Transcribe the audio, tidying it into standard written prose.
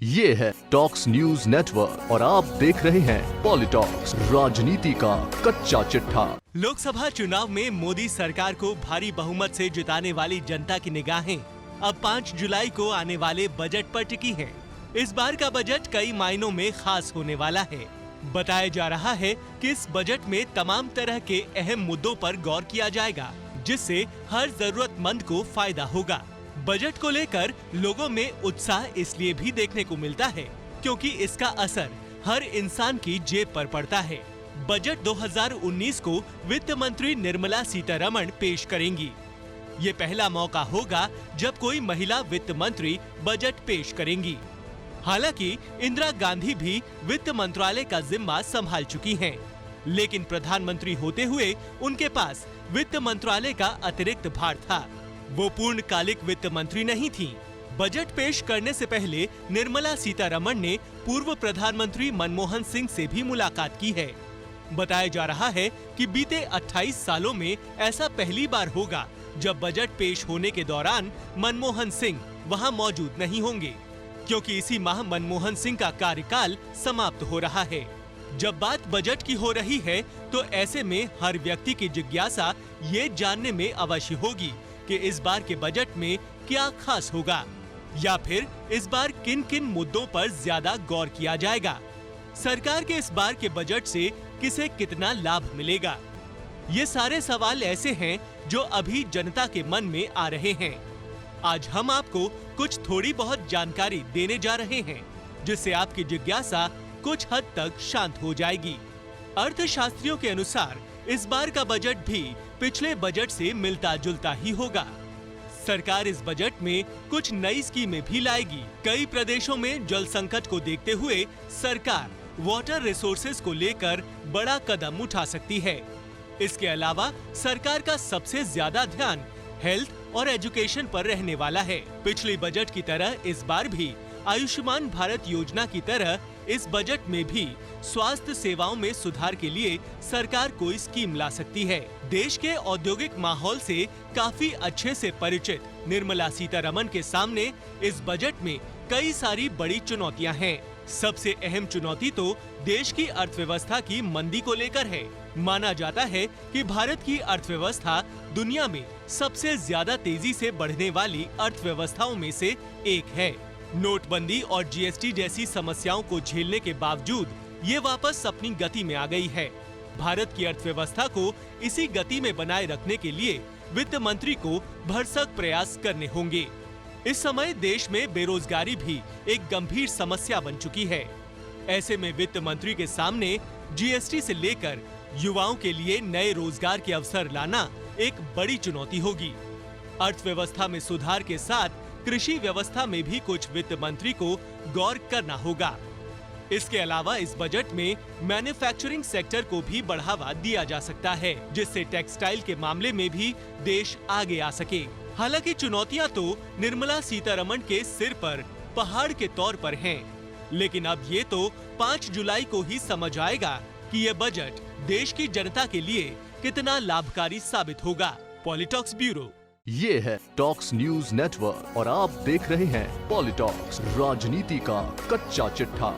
ये है talks news network और आप देख रहे हैं पॉलिटॉक्स, राजनीति का कच्चा चिट्ठा। लोकसभा चुनाव में मोदी सरकार को भारी बहुमत से जिताने वाली जनता की निगाहें अब 5 जुलाई को आने वाले बजट पर टिकी हैं। इस बार का बजट कई मायनों में खास होने वाला है। बताया जा रहा है कि इस बजट में तमाम तरह के अहम मुद्दों पर गौर किया जाएगा, जिससे हर जरूरतमंद को फायदा होगा। बजट को लेकर लोगों में उत्साह इसलिए भी देखने को मिलता है क्योंकि इसका असर हर इंसान की जेब पर पड़ता है। बजट 2019 को वित्त मंत्री निर्मला सीतारमण पेश करेंगी। ये पहला मौका होगा जब कोई महिला वित्त मंत्री बजट पेश करेंगी। हालांकि इंदिरा गांधी भी वित्त मंत्रालय का जिम्मा संभाल चुकी हैं, लेकिन प्रधानमंत्री होते हुए उनके पास वित्त मंत्रालय का अतिरिक्त भार था। वो पूर्णकालिक वित्त मंत्री नहीं थीं। बजट पेश करने से पहले निर्मला सीतारमण ने पूर्व प्रधानमंत्री मनमोहन सिंह से भी मुलाकात की है। बताया जा रहा है कि बीते 28 सालों में ऐसा पहली बार होगा जब बजट पेश होने के दौरान मनमोहन सिंह वहां मौजूद नहीं होंगे, क्योंकि इसी माह मनमोहन सिंह का कार्यकाल समाप्त हो रहा है। जब बात बजट की हो रही है तो ऐसे में हर व्यक्ति की जिज्ञासा ये जानने में अवश्य होगी कि इस बार के बजट में क्या खास होगा, या फिर इस बार किन किन मुद्दों पर ज्यादा गौर किया जाएगा। सरकार के इस बार के बजट से किसे कितना लाभ मिलेगा, ये सारे सवाल ऐसे हैं जो अभी जनता के मन में आ रहे हैं। आज हम आपको कुछ थोड़ी बहुत जानकारी देने जा रहे हैं, जिससे आपकी जिज्ञासा कुछ हद तक शांत हो जाएगी। अर्थशास्त्रियों के अनुसार इस बार का बजट भी पिछले बजट से मिलता जुलता ही होगा। सरकार इस बजट में कुछ नई स्कीमें भी लाएगी। कई प्रदेशों में जल संकट को देखते हुए सरकार वाटर रिसोर्सेज को लेकर बड़ा कदम उठा सकती है। इसके अलावा सरकार का सबसे ज्यादा ध्यान हेल्थ और एजुकेशन पर रहने वाला है। पिछले बजट की तरह इस बार भी आयुष्मान भारत योजना की तरह इस बजट में भी स्वास्थ्य सेवाओं में सुधार के लिए सरकार कोई स्कीम ला सकती है। देश के औद्योगिक माहौल से काफी अच्छे से परिचित निर्मला सीतारमण के सामने इस बजट में कई सारी बड़ी चुनौतियां हैं। सबसे अहम चुनौती तो देश की अर्थव्यवस्था की मंदी को लेकर है। माना जाता है कि भारत की अर्थव्यवस्था दुनिया में सबसे ज्यादा तेजी से बढ़ने वाली अर्थव्यवस्थाओं में से एक है। नोटबंदी और जीएसटी जैसी समस्याओं को झेलने के बावजूद ये वापस अपनी गति में आ गई है। भारत की अर्थव्यवस्था को इसी गति में बनाए रखने के लिए वित्त मंत्री को भरसक प्रयास करने होंगे। इस समय देश में बेरोजगारी भी एक गंभीर समस्या बन चुकी है। ऐसे में वित्त मंत्री के सामने जीएसटी से लेकर युवाओं के लिए नए रोजगार के अवसर लाना एक बड़ी चुनौती होगी। अर्थव्यवस्था में सुधार के साथ कृषि व्यवस्था में भी कुछ वित्त मंत्री को गौर करना होगा। इसके अलावा इस बजट में मैन्युफैक्चरिंग सेक्टर को भी बढ़ावा दिया जा सकता है, जिससे टेक्सटाइल के मामले में भी देश आगे आ सके। हालांकि चुनौतियां तो निर्मला सीतारमण के सिर पर पहाड़ के तौर पर हैं, लेकिन अब ये तो 5 जुलाई को ही समझ आएगा कि ये बजट देश की जनता के लिए कितना लाभकारी साबित होगा। पॉलिटॉक्स ब्यूरो। ये है टॉक्स न्यूज नेटवर्क और आप देख रहे हैं पॉलिटॉक्स, राजनीति का कच्चा चिट्ठा।